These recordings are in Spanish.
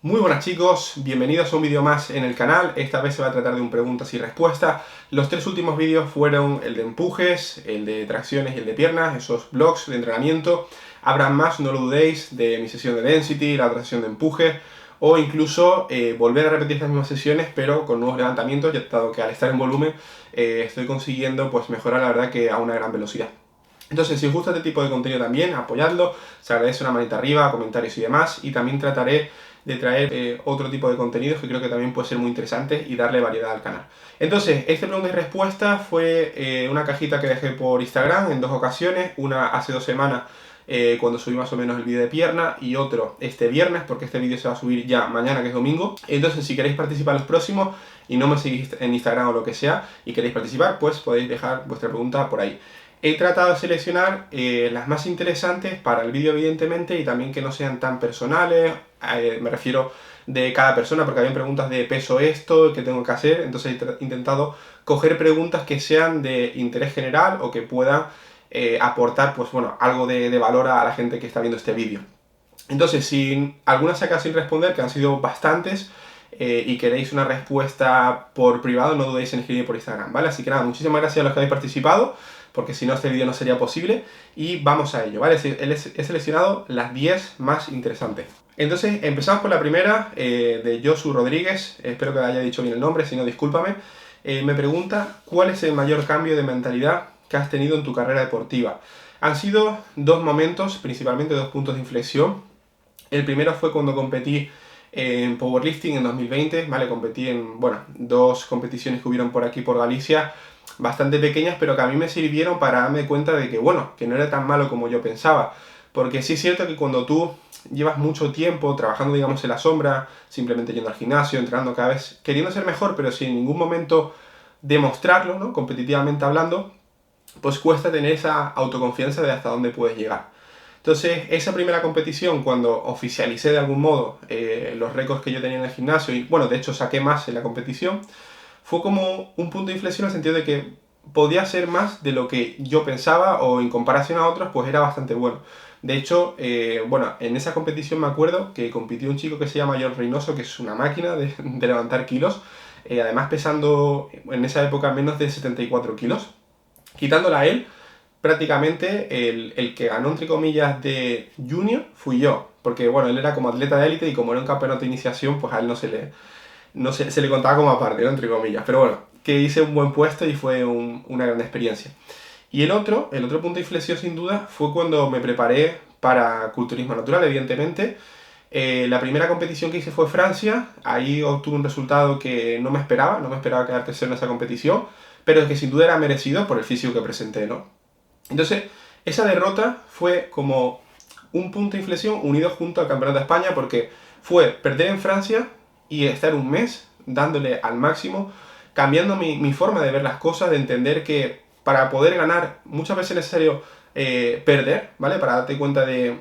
Muy buenas chicos, bienvenidos a un vídeo más en el canal. Esta vez se va a tratar de un preguntas y respuestas. Los tres últimos vídeos fueron el de empujes, el de tracciones y el de piernas, esos blogs de entrenamiento. Habrá más, no lo dudéis, de mi sesión de density, la otra sesión de empuje, o incluso volver a repetir estas mismas sesiones pero con nuevos levantamientos, ya dado que al estar en volumen estoy consiguiendo pues mejorar la verdad que a una gran velocidad. Entonces, si os gusta este tipo de contenido también, apoyadlo, se agradece una manita arriba, comentarios y demás, y también trataré de traer otro tipo de contenidos que creo que también puede ser muy interesante y darle variedad al canal. Entonces, esta pregunta y respuesta fue una cajita que dejé por Instagram en dos ocasiones, una hace 2 semanas cuando subí más o menos el vídeo de pierna y otro este viernes porque este vídeo se va a subir ya mañana que es domingo. Entonces, si queréis participar en los próximos y no me seguís en Instagram o lo que sea y queréis participar, pues podéis dejar vuestra pregunta por ahí. He tratado de seleccionar las más interesantes para el vídeo evidentemente y también que no sean tan personales, me refiero de cada persona porque había preguntas de peso esto, qué tengo que hacer, entonces he intentado coger preguntas que sean de interés general o que puedan aportar pues bueno, algo de valor a la gente que está viendo este vídeo. Entonces, si alguna se queda sin responder, que han sido bastantes, y queréis una respuesta por privado, no dudéis en escribir por Instagram, ¿vale? Así que nada, muchísimas gracias a los que habéis participado, porque si no este vídeo no sería posible, y vamos a ello, ¿vale? He seleccionado las 10 más interesantes. Entonces, empezamos por la primera, de Josu Rodríguez, espero que haya dicho bien el nombre, si no, discúlpame. Me pregunta, ¿cuál es el mayor cambio de mentalidad que has tenido en tu carrera deportiva? Han sido dos momentos, principalmente dos puntos de inflexión. El primero fue cuando competí en powerlifting en 2020, ¿vale? Competí en, bueno, dos competiciones que hubieron por aquí, por Galicia, bastante pequeñas, pero que a mí me sirvieron para darme cuenta de que, bueno, que no era tan malo como yo pensaba. Porque sí es cierto que cuando tú llevas mucho tiempo trabajando, digamos, en la sombra, simplemente yendo al gimnasio, entrenando cada vez, queriendo ser mejor, pero sin en ningún momento demostrarlo, ¿no? Competitivamente hablando, pues cuesta tener esa autoconfianza de hasta dónde puedes llegar. Entonces, esa primera competición, cuando oficialicé de algún modo los récords que yo tenía en el gimnasio, y bueno, de hecho saqué más en la competición, fue como un punto de inflexión en el sentido de que podía ser más de lo que yo pensaba o en comparación a otros, pues era bastante bueno. De hecho, bueno, en esa competición me acuerdo que compitió un chico que se llama John Reynoso, que es una máquina de levantar kilos, además pesando en esa época menos de 74 kilos. Quitándola a él, prácticamente el que ganó, entre comillas, de junior fui yo. Porque, bueno, él era como atleta de élite y como era un campeonato de iniciación, pues a él no se le contaba como aparte, ¿no? Entre comillas. Pero bueno, que hice un buen puesto y fue una gran experiencia. Y el otro punto de inflexión, sin duda, fue cuando me preparé para culturismo natural, evidentemente. La primera competición que hice fue Francia, ahí obtuve un resultado que no me esperaba quedar tercero en esa competición, pero que sin duda era merecido por el físico que presenté, ¿no? Entonces, esa derrota fue como un punto de inflexión unido junto al Campeonato de España porque fue perder en Francia y estar un mes dándole al máximo, cambiando mi forma de ver las cosas, de entender que para poder ganar muchas veces es necesario perder, ¿vale? Para darte cuenta de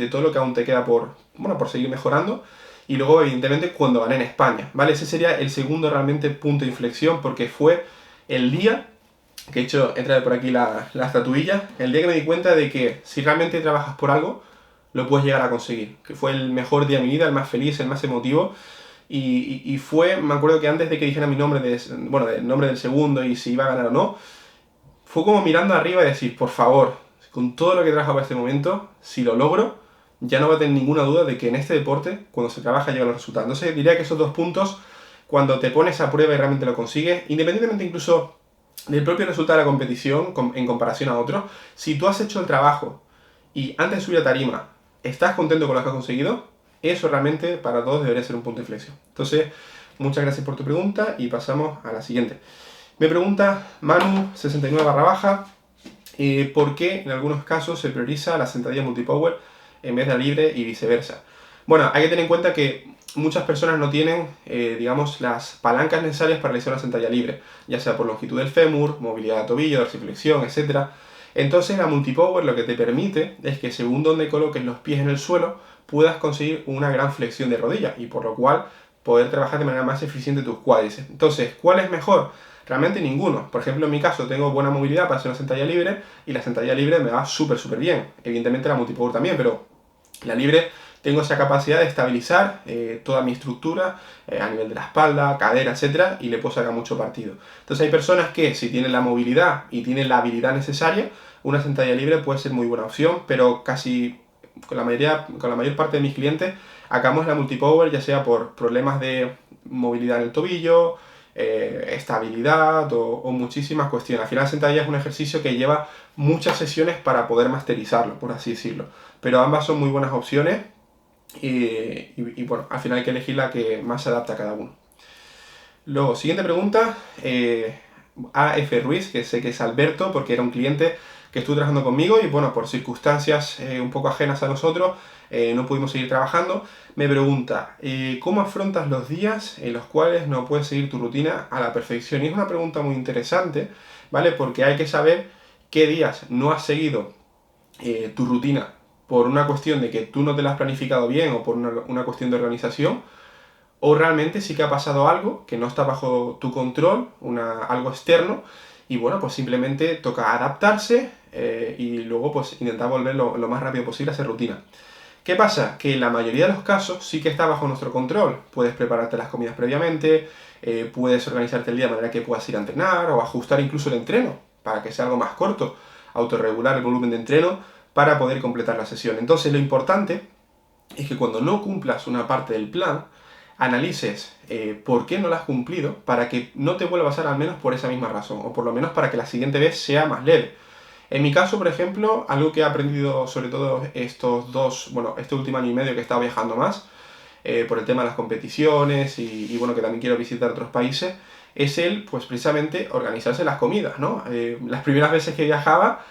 todo lo que aún te queda por seguir mejorando. Y luego, evidentemente, cuando gané en España, ¿vale? Ese sería el segundo realmente punto de inflexión porque fue el día que he hecho, he traído por aquí la estatuilla, el día que me di cuenta de que si realmente trabajas por algo, lo puedes llegar a conseguir. Que fue el mejor día de mi vida, el más feliz, el más emotivo. Y fue, me acuerdo que antes de que dijera mi nombre, bueno, el nombre del segundo y si iba a ganar o no, fue como mirando arriba y decir, por favor, con todo lo que he trabajado para este momento, si lo logro, ya no va a tener ninguna duda de que en este deporte, cuando se trabaja, llegan los resultados. Entonces diría que esos dos puntos, cuando te pones a prueba y realmente lo consigues, independientemente incluso del propio resultado de la competición en comparación a otros, si tú has hecho el trabajo y antes de subir a tarima estás contento con lo que has conseguido, eso realmente para todos debería ser un punto de inflexión. Entonces, muchas gracias por tu pregunta y pasamos a la siguiente. Me pregunta Manu69 ¿por qué en algunos casos se prioriza la sentadilla multipower en vez de la libre y viceversa? Bueno, hay que tener en cuenta que muchas personas no tienen, digamos, las palancas necesarias para realizar una sentadilla libre, ya sea por longitud del fémur, movilidad de tobillo, dorsiflexión, etc. Entonces la multipower lo que te permite es que según donde coloques los pies en el suelo, puedas conseguir una gran flexión de rodilla y por lo cual poder trabajar de manera más eficiente tus cuádriceps. Entonces, ¿cuál es mejor? Realmente ninguno. Por ejemplo, en mi caso tengo buena movilidad para hacer una sentadilla libre y la sentadilla libre me va súper bien. Evidentemente la multipower también, pero la libre tengo esa capacidad de estabilizar toda mi estructura a nivel de la espalda, cadera, etcétera, y le puedo sacar mucho partido. Entonces hay personas que si tienen la movilidad y tienen la habilidad necesaria, una sentadilla libre puede ser muy buena opción, pero casi con la mayor parte de mis clientes acabamos la multipower, ya sea por problemas de movilidad en el tobillo, estabilidad o muchísimas cuestiones. Al final, sentadilla es un ejercicio que lleva muchas sesiones para poder masterizarlo, por así decirlo. Pero ambas son muy buenas opciones y bueno, al final hay que elegir la que más se adapta a cada uno. Luego, siguiente pregunta, AF Ruiz, que sé que es Alberto, porque era un cliente que estuvo trabajando conmigo y bueno, por circunstancias un poco ajenas a nosotros, no pudimos seguir trabajando. Me pregunta, ¿cómo afrontas los días en los cuales no puedes seguir tu rutina a la perfección? Y es una pregunta muy interesante, ¿vale? Porque hay que saber qué días no has seguido tu rutina por una cuestión de que tú no te la has planificado bien o por una cuestión de organización, o realmente sí que ha pasado algo que no está bajo tu control, algo externo, y bueno, pues simplemente toca adaptarse y luego pues intentar volver lo más rápido posible a hacer rutina. ¿Qué pasa? Que en la mayoría de los casos sí que está bajo nuestro control. Puedes prepararte las comidas previamente, puedes organizarte el día de manera que puedas ir a entrenar o ajustar incluso el entreno para que sea algo más corto, autorregular el volumen de entreno para poder completar la sesión. Entonces lo importante es que cuando no cumplas una parte del plan, analices por qué no la has cumplido para que no te vuelva a pasar al menos por esa misma razón, o por lo menos para que la siguiente vez sea más leve. En mi caso, por ejemplo, algo que he aprendido sobre todo este último año y medio que he estado viajando más, por el tema de las competiciones y bueno, que también quiero visitar otros países, es pues precisamente organizarse las comidas, ¿no? Las primeras veces que viajaba,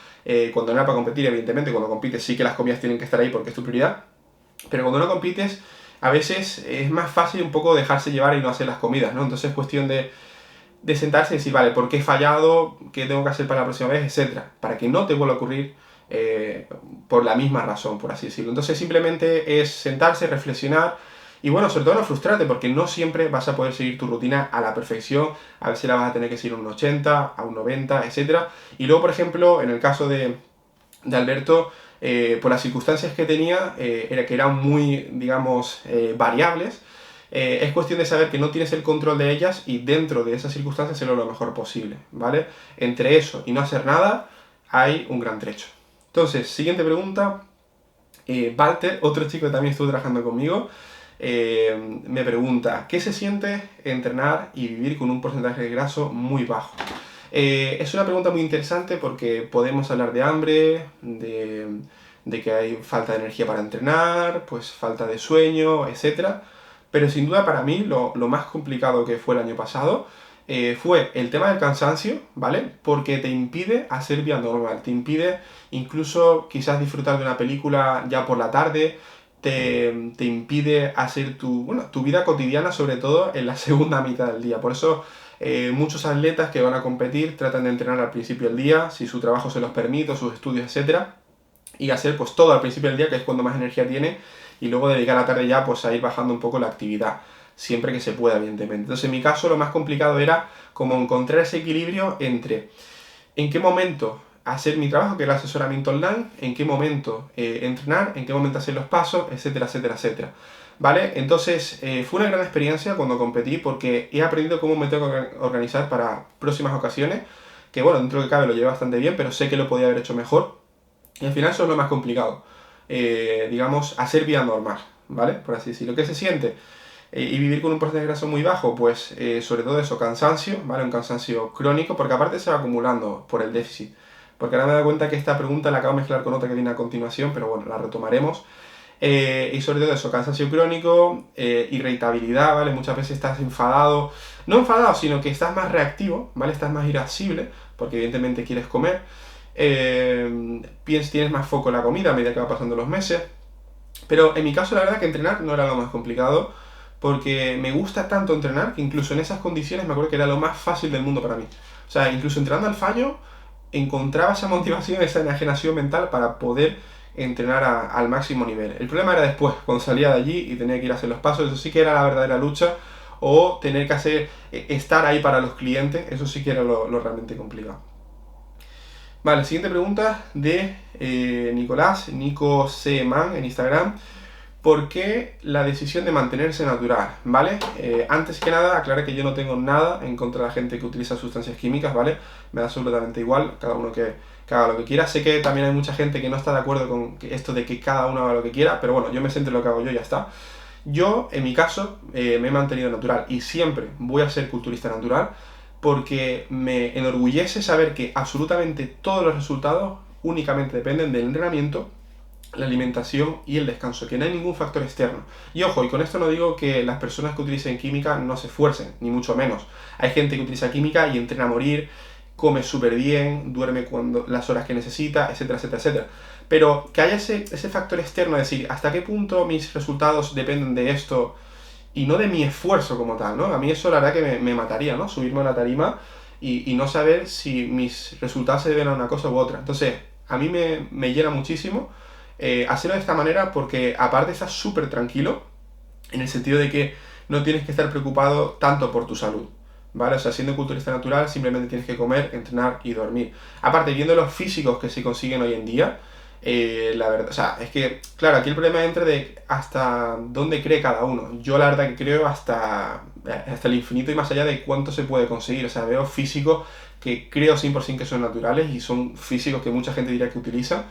cuando no era para competir, evidentemente, cuando compites sí que las comidas tienen que estar ahí porque es tu prioridad, pero cuando no compites, a veces es más fácil un poco dejarse llevar y no hacer las comidas, ¿no? Entonces es cuestión de sentarse y decir, vale, ¿por qué he fallado? ¿Qué tengo que hacer para la próxima vez? Etcétera. Para que no te vuelva a ocurrir por la misma razón, por así decirlo. Entonces simplemente es sentarse, reflexionar y bueno, sobre todo no frustrarte porque no siempre vas a poder seguir tu rutina a la perfección. A veces la vas a tener que seguir a un 80, a un 90, etcétera. Y luego, por ejemplo, en el caso de Alberto, por las circunstancias que tenía, que eran muy, digamos, variables, es cuestión de saber que no tienes el control de ellas y dentro de esas circunstancias hacerlo lo mejor posible, ¿vale? Entre eso y no hacer nada hay un gran trecho. Entonces, siguiente pregunta. Walter, otro chico que también estuvo trabajando conmigo, me pregunta, ¿qué se siente entrenar y vivir con un porcentaje de graso muy bajo? Es una pregunta muy interesante porque podemos hablar de hambre, de que hay falta de energía para entrenar, pues falta de sueño, etc. Pero sin duda para mí lo más complicado que fue el año pasado fue el tema del cansancio, ¿vale? Porque te impide hacer vida normal, te impide incluso quizás disfrutar de una película ya por la tarde, te impide hacer tu vida cotidiana, sobre todo en la segunda mitad del día. Por eso muchos atletas que van a competir tratan de entrenar al principio del día, si su trabajo se los permite, sus estudios, etcétera, y hacer pues todo al principio del día, que es cuando más energía tiene, y luego dedicar la tarde ya pues a ir bajando un poco la actividad, siempre que se pueda, evidentemente. Entonces en mi caso lo más complicado era como encontrar ese equilibrio entre en qué momento hacer mi trabajo, que era el asesoramiento online, en qué momento entrenar, en qué momento hacer los pasos, etcétera, etcétera, etcétera. ¿Vale? Entonces fue una gran experiencia cuando competí porque he aprendido cómo me tengo que organizar para próximas ocasiones, que bueno, dentro de cabe lo llevé bastante bien, pero sé que lo podía haber hecho mejor y al final eso es lo más complicado, digamos, hacer vida normal, ¿vale? Por así decirlo. ¿Qué se siente? Y vivir con un porcentaje de grasa muy bajo, pues sobre todo eso, cansancio, ¿vale? Un cansancio crónico, porque aparte se va acumulando por el déficit. Porque ahora me he dado cuenta que esta pregunta la acabo de mezclar con otra que viene a continuación, pero bueno, la retomaremos. Y sobre todo eso, cansancio crónico, irritabilidad, ¿vale? Muchas veces estás enfadado, no enfadado, sino que estás más reactivo, ¿vale? Estás más irascible, porque evidentemente quieres comer. Tienes más foco en la comida a medida que van pasando los meses. Pero en mi caso la verdad que entrenar no era lo más complicado, porque me gusta tanto entrenar que incluso en esas condiciones me acuerdo que era lo más fácil del mundo para mí. O sea, incluso entrenando al fallo, encontraba esa motivación, esa enajenación mental para poder entrenar al máximo nivel. El problema era después, cuando salía de allí y tenía que ir a hacer los pasos, eso sí que era la verdadera lucha, o tener que estar ahí para los clientes, eso sí que era lo realmente complicado. Vale, siguiente pregunta de Nicolás, Nico C. Man en Instagram. ¿Por qué la decisión de mantenerse natural? ¿Vale? Antes que nada, aclarar que yo no tengo nada en contra de la gente que utiliza sustancias químicas, ¿vale? Me da absolutamente igual, cada uno que haga lo que quiera. Sé que también hay mucha gente que no está de acuerdo con esto de que cada uno haga lo que quiera, pero bueno, yo me centro en lo que hago yo y ya está. Yo, en mi caso, me he mantenido natural y siempre voy a ser culturista natural porque me enorgullece saber que absolutamente todos los resultados únicamente dependen del entrenamiento, la alimentación y el descanso, que no hay ningún factor externo. Y ojo, y con esto no digo que las personas que utilicen química no se esfuercen, ni mucho menos. Hay gente que utiliza química y entrena a morir, come súper bien, duerme las horas que necesita, etcétera, etcétera, etcétera. Pero que haya ese factor externo, es decir, hasta qué punto mis resultados dependen de esto y no de mi esfuerzo como tal, ¿no? A mí eso la verdad que me mataría, ¿no? Subirme a una tarima y no saber si mis resultados se deben a una cosa u otra. Entonces, a mí me llena muchísimo hacerlo de esta manera porque aparte estás súper tranquilo en el sentido de que no tienes que estar preocupado tanto por tu salud, ¿vale? O sea, siendo culturista natural simplemente tienes que comer, entrenar y dormir. Aparte, viendo los físicos que se consiguen hoy en día, la verdad, o sea, es que, claro, aquí el problema entra de hasta dónde cree cada uno. Yo la verdad que creo hasta el infinito y más allá de cuánto se puede conseguir. O sea, veo físicos que creo 100% que son naturales y son físicos que mucha gente diría que utiliza.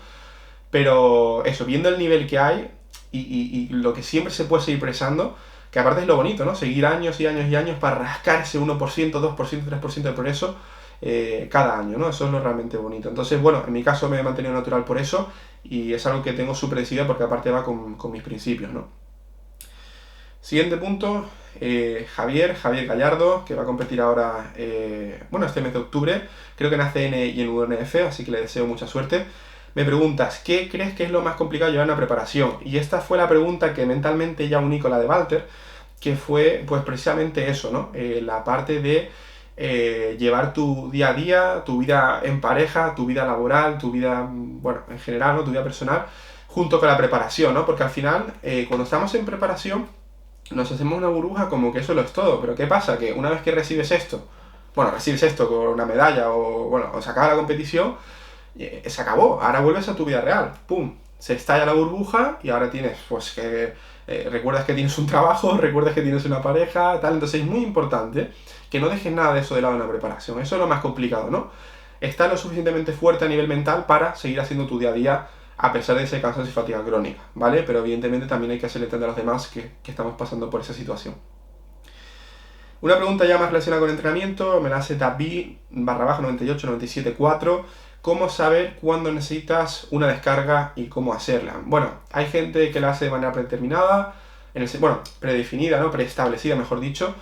Pero eso, viendo el nivel que hay y lo que siempre se puede seguir presando, que aparte es lo bonito, ¿no? Seguir años y años y años para rascar ese 1%, 2%, 3% de progreso cada año, ¿no? Eso es lo realmente bonito. Entonces, bueno, en mi caso me he mantenido natural por eso y es algo que tengo súper decidido porque aparte va con mis principios, ¿no? Siguiente punto, Javier Gallardo, que va a competir ahora, bueno, este mes de octubre, creo que en ACN y en UNF, así que le deseo mucha suerte. Me preguntas, ¿qué crees que es lo más complicado llevar una preparación? Y esta fue la pregunta que mentalmente ya uní con la de Walter, que fue pues precisamente eso, ¿no? La parte de llevar tu día a día, tu vida en pareja, tu vida laboral, tu vida, bueno, en general, ¿no? Tu vida personal, junto con la preparación, ¿no? Porque al final, cuando estamos en preparación, nos hacemos una burbuja como que eso lo es todo. Pero ¿qué pasa? Que una vez que recibes esto con una medalla o, bueno, o se acaba la competición, se acabó, ahora vuelves a tu vida real, ¡pum! Se estalla la burbuja y ahora tienes, pues, que recuerdas que tienes un trabajo, recuerdas que tienes una pareja, tal, entonces es muy importante que no dejes nada de eso de lado en la preparación, eso es lo más complicado, ¿no? Estar lo suficientemente fuerte a nivel mental para seguir haciendo tu día a día a pesar de ese cansancio y fatiga crónica, ¿vale? Pero evidentemente también hay que hacerle entender a los demás que estamos pasando por esa situación. Una pregunta ya más relacionada con el entrenamiento, me la hace David _989774. ¿Cómo saber cuándo necesitas una descarga y cómo hacerla? Bueno, hay gente que la hace de manera predeterminada, predefinida, ¿no? Preestablecida, mejor dicho,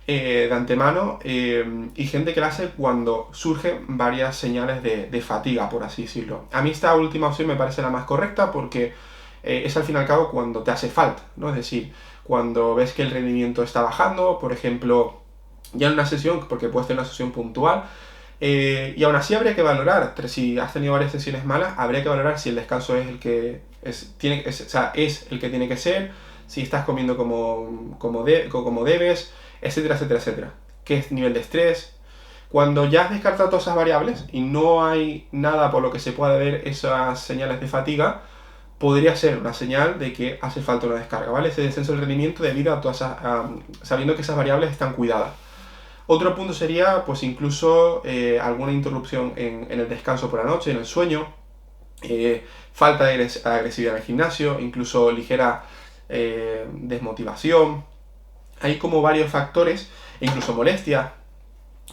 de antemano, y gente que la hace cuando surgen varias señales de fatiga, por así decirlo. A mí esta última opción me parece la más correcta porque es al fin y al cabo cuando te hace falta, ¿no? Es decir, cuando ves que el rendimiento está bajando, por ejemplo, ya en una sesión, porque puedes tener una sesión puntual, y aún así habría que valorar, si has tenido varias sesiones malas, habría que valorar si el descanso es el que es el que tiene que ser, si estás comiendo como debes, etcétera, etcétera, etcétera. ¿Qué es nivel de estrés? Cuando ya has descartado todas esas variables y no hay nada por lo que se pueda ver esas señales de fatiga, podría ser una señal de que hace falta una descarga, ¿vale? Ese descenso del rendimiento debido a todas sabiendo que esas variables están cuidadas. Otro punto sería, pues incluso alguna interrupción en el descanso por la noche, en el sueño, falta de agresividad en el gimnasio, incluso ligera desmotivación. Hay como varios factores, e incluso molestia,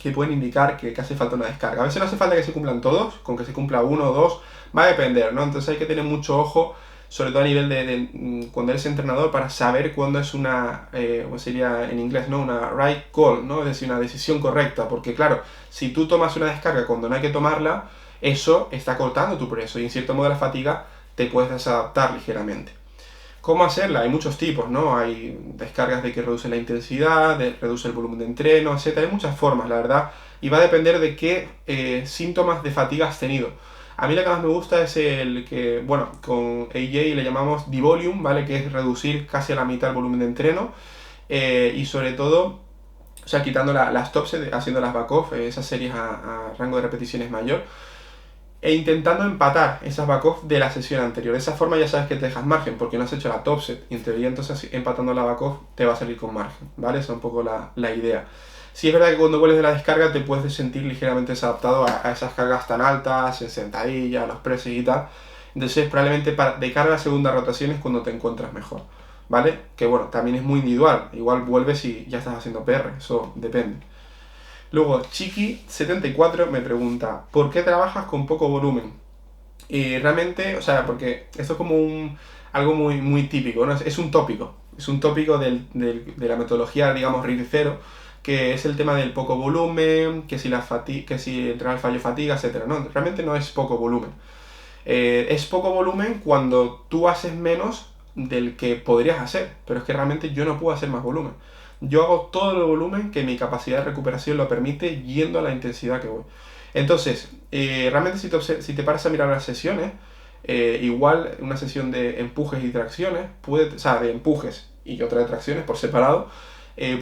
que pueden indicar que hace falta una descarga. A veces no hace falta que se cumplan todos, con que se cumpla uno o dos, va a depender, ¿no? Entonces hay que tener mucho ojo, sobre todo a nivel de cuando eres entrenador, para saber cuándo es una, como sería en inglés, ¿no? Una right call, ¿no? Es decir, una decisión correcta, porque claro, si tú tomas una descarga cuando no hay que tomarla, eso está cortando tu progreso y en cierto modo la fatiga te puedes desadaptar ligeramente. ¿Cómo hacerla? Hay muchos tipos, ¿no? Hay descargas de que reducen la intensidad, reduce el volumen de entreno, etc. Hay muchas formas, la verdad, y va a depender de qué síntomas de fatiga has tenido. A mí la que más me gusta es el que, bueno, con AJ le llamamos devolume, ¿vale? Que es reducir casi a la mitad el volumen de entreno y sobre todo, o sea, quitando las tops, haciendo las back-off, esas series a rango de repeticiones mayor. e intentando empatar esas back-off de la sesión anterior. De esa forma ya sabes que te dejas margen, porque no has hecho la top set, y en teoría entonces empatando la back-off te va a salir con margen, ¿vale? Esa es un poco la idea. Sí es verdad que cuando vuelves de la descarga te puedes sentir ligeramente desadaptado a esas cargas tan altas, en sentadilla, los presses y tal. Entonces probablemente de cara a la segunda rotación es cuando te encuentras mejor, ¿vale? Que bueno, también es muy individual. Igual vuelves y ya estás haciendo PR, eso depende. Luego, Chiqui74 me pregunta, ¿por qué trabajas con poco volumen? Y realmente, o sea, porque esto es como algo muy típico, ¿no? Es un tópico. Es un tópico de la metodología, digamos, RIR 0, que es el tema del poco volumen, que si entra el fallo fatiga, etc. No, realmente no es poco volumen. Es poco volumen cuando tú haces menos del que podrías hacer, pero es que realmente yo no puedo hacer más volumen. Yo hago todo el volumen que mi capacidad de recuperación lo permite yendo a la intensidad que voy. Entonces, realmente si te paras a mirar las sesiones, igual una sesión de empujes y tracciones, o sea, de empujes y otra de tracciones por separado,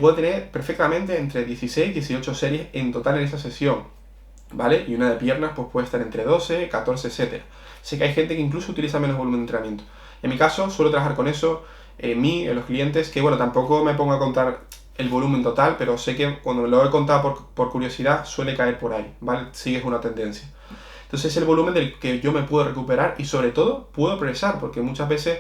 puede tener perfectamente entre 16 y 18 series en total en esa sesión, ¿vale? Y una de piernas pues puede estar entre 12, 14, etc. Sé que hay gente que incluso utiliza menos volumen de entrenamiento. En mi caso, suelo trabajar con eso, en los clientes, que bueno, tampoco me pongo a contar el volumen total, pero sé que cuando me lo he contado por curiosidad, suele caer por ahí, ¿vale? Sigues una tendencia. Entonces es el volumen del que yo me puedo recuperar y sobre todo puedo progresar, porque muchas veces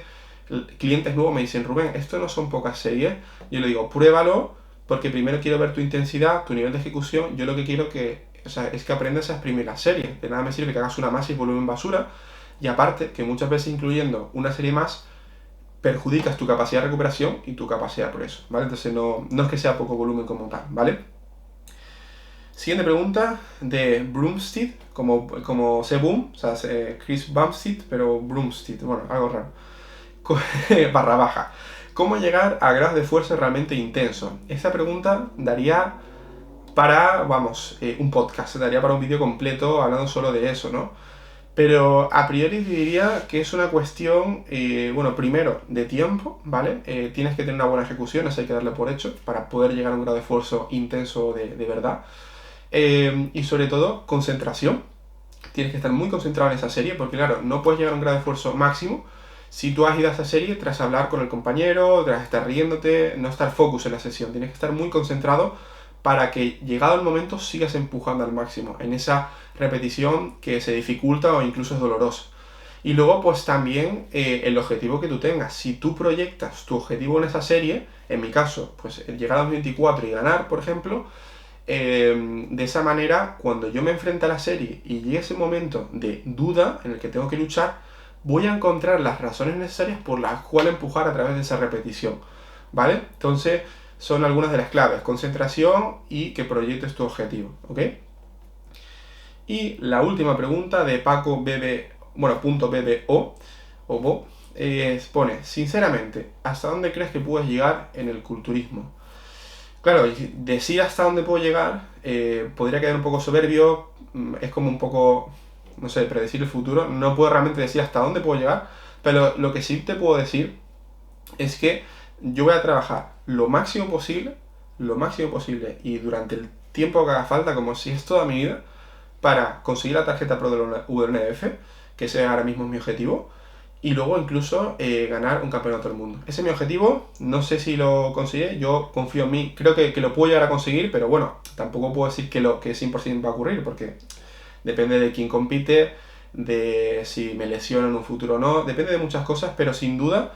clientes nuevos me dicen, Rubén, esto no son pocas series. Yo le digo, pruébalo, porque primero quiero ver tu intensidad, tu nivel de ejecución. Yo lo que quiero es que aprendas a exprimir las series. De nada me sirve que hagas una más y volumen basura. Y aparte, que muchas veces incluyendo una serie más, perjudicas tu capacidad de recuperación y tu capacidad de progreso, ¿vale? Entonces no es que sea poco volumen como tal, ¿vale? Siguiente pregunta de Broomstead, como Boom, o sea, Chris Bumstead, pero Broomstead, bueno, algo raro. Barra baja. ¿Cómo llegar a grados de fuerza realmente intensos? Esta pregunta daría para, un podcast, daría para un vídeo completo hablando solo de eso, ¿no? Pero a priori diría que es una cuestión, bueno, primero de tiempo, ¿vale? Tienes que tener una buena ejecución, eso hay que darle por hecho, para poder llegar a un grado de esfuerzo intenso de verdad. Y sobre todo, concentración. Tienes que estar muy concentrado en esa serie, porque claro, no puedes llegar a un grado de esfuerzo máximo si tú has ido a esa serie tras hablar con el compañero, tras estar riéndote, no estar focus en la sesión. Tienes que estar muy concentrado para que, llegado el momento, sigas empujando al máximo en esa repetición que se dificulta o incluso es dolorosa. Y luego, pues también el objetivo que tú tengas. Si tú proyectas tu objetivo en esa serie, en mi caso, pues el llegar a los 24 y ganar, por ejemplo, de esa manera, cuando yo me enfrente a la serie y llegue ese momento de duda en el que tengo que luchar, voy a encontrar las razones necesarias por las cuales empujar a través de esa repetición, ¿vale? Entonces, son algunas de las claves: concentración y que proyectes tu objetivo, ¿ok? Y la última pregunta de Paco punto BBO, o Bo, pone, sinceramente, ¿hasta dónde crees que puedes llegar en el culturismo? Claro, decir hasta dónde puedo llegar podría quedar un poco soberbio, es como un poco, no sé, predecir el futuro. No puedo realmente decir hasta dónde puedo llegar, pero lo que sí te puedo decir es que yo voy a trabajar lo máximo posible y durante el tiempo que haga falta, como si es toda mi vida, para conseguir la tarjeta Pro de la UNF, que ese ahora mismo es mi objetivo, y luego incluso ganar un campeonato del mundo. Ese es mi objetivo, no sé si lo conseguiré, yo confío en mí, creo que lo puedo llegar a conseguir, pero bueno, tampoco puedo decir que 100% va a ocurrir, porque depende de quién compite, de si me lesiono en un futuro o no, depende de muchas cosas, pero sin duda,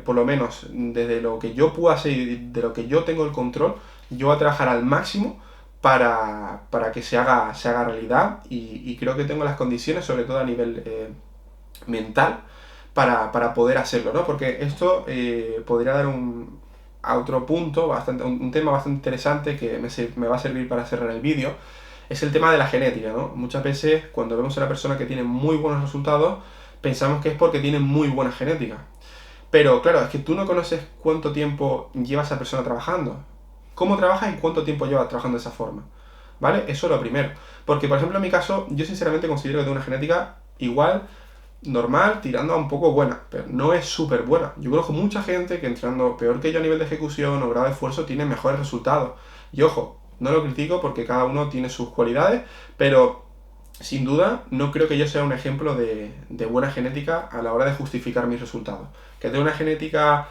por lo menos desde lo que yo puedo hacer y de lo que yo tengo el control, yo voy a trabajar al máximo para que se haga realidad, y creo que tengo las condiciones, sobre todo a nivel mental, para poder hacerlo, ¿no? Porque esto podría dar a otro punto, un tema bastante interesante que me va a servir para cerrar el vídeo. Es el tema de la genética, ¿no? Muchas veces cuando vemos a una persona que tiene muy buenos resultados, pensamos que es porque tiene muy buena genética. Pero claro, es que tú no conoces cuánto tiempo lleva esa persona trabajando, cómo trabaja y cuánto tiempo lleva trabajando de esa forma, ¿vale? Eso es lo primero. Porque, por ejemplo, en mi caso, yo sinceramente considero que tengo una genética igual, normal, tirando a un poco buena, pero no es súper buena. Yo conozco mucha gente que entrenando peor que yo a nivel de ejecución o grado de esfuerzo tiene mejores resultados. Y ojo, no lo critico porque cada uno tiene sus cualidades, pero sin duda, no creo que yo sea un ejemplo de buena genética a la hora de justificar mis resultados. Que tengo una genética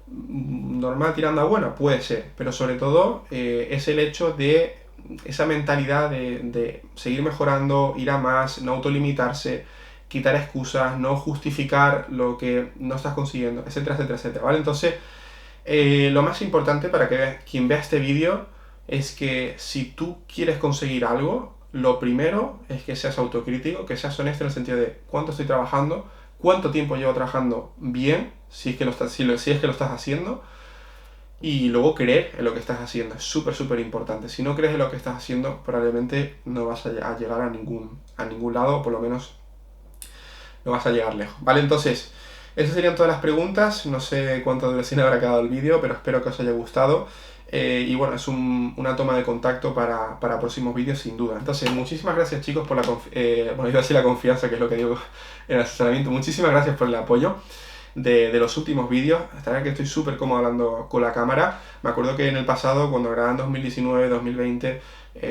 normal tirando a buena, puede ser, pero sobre todo es el hecho de esa mentalidad de seguir mejorando, ir a más, no autolimitarse, quitar excusas, no justificar lo que no estás consiguiendo, etcétera, etcétera, etcétera, ¿vale? Entonces, lo más importante para que quien vea este vídeo es que si tú quieres conseguir algo, lo primero es que seas autocrítico, que seas honesto en el sentido de cuánto estoy trabajando, cuánto tiempo llevo trabajando bien, si es que lo estás, si es que lo estás haciendo, y luego creer en lo que estás haciendo. Es súper, súper importante. Si no crees en lo que estás haciendo, probablemente no vas a llegar a ningún lado, o por lo menos no vas a llegar lejos. ¿Vale? Entonces, esas serían todas las preguntas. No sé cuánta duración habrá quedado el vídeo, pero espero que os haya gustado. Y bueno, es una toma de contacto para próximos vídeos, sin duda. Entonces, muchísimas gracias, chicos, por bueno, iba a decir la confianza, que es lo que digo en el asesoramiento. Muchísimas gracias por el apoyo de los últimos vídeos. Hasta ahora que estoy súper cómodo hablando con la cámara. Me acuerdo que en el pasado, cuando grababa en 2019, 2020,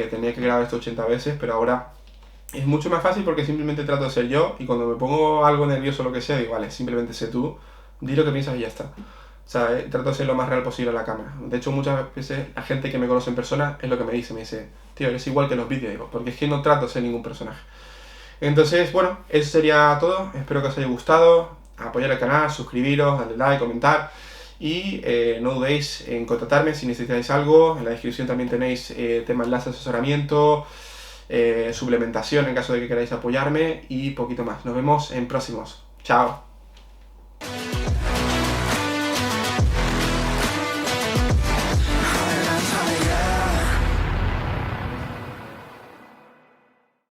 tenía que grabar esto 80 veces, pero ahora es mucho más fácil porque simplemente trato de ser yo, y cuando me pongo algo nervioso o lo que sea, digo, vale, simplemente sé tú, di lo que piensas y ya está. O sea, trato de ser lo más real posible a la cámara. De hecho, muchas veces la gente que me conoce en persona es lo que me dice, tío, eres igual que en los vídeos, digo, porque es que no trato de ser ningún personaje. Entonces, bueno, eso sería todo. Espero que os haya gustado. Apoyar el canal, suscribiros, darle like, comentar. Y no dudéis en contactarme si necesitáis algo. En la descripción también tenéis tema enlace de asesoramiento, suplementación en caso de que queráis apoyarme y poquito más. Nos vemos en próximos. Chao.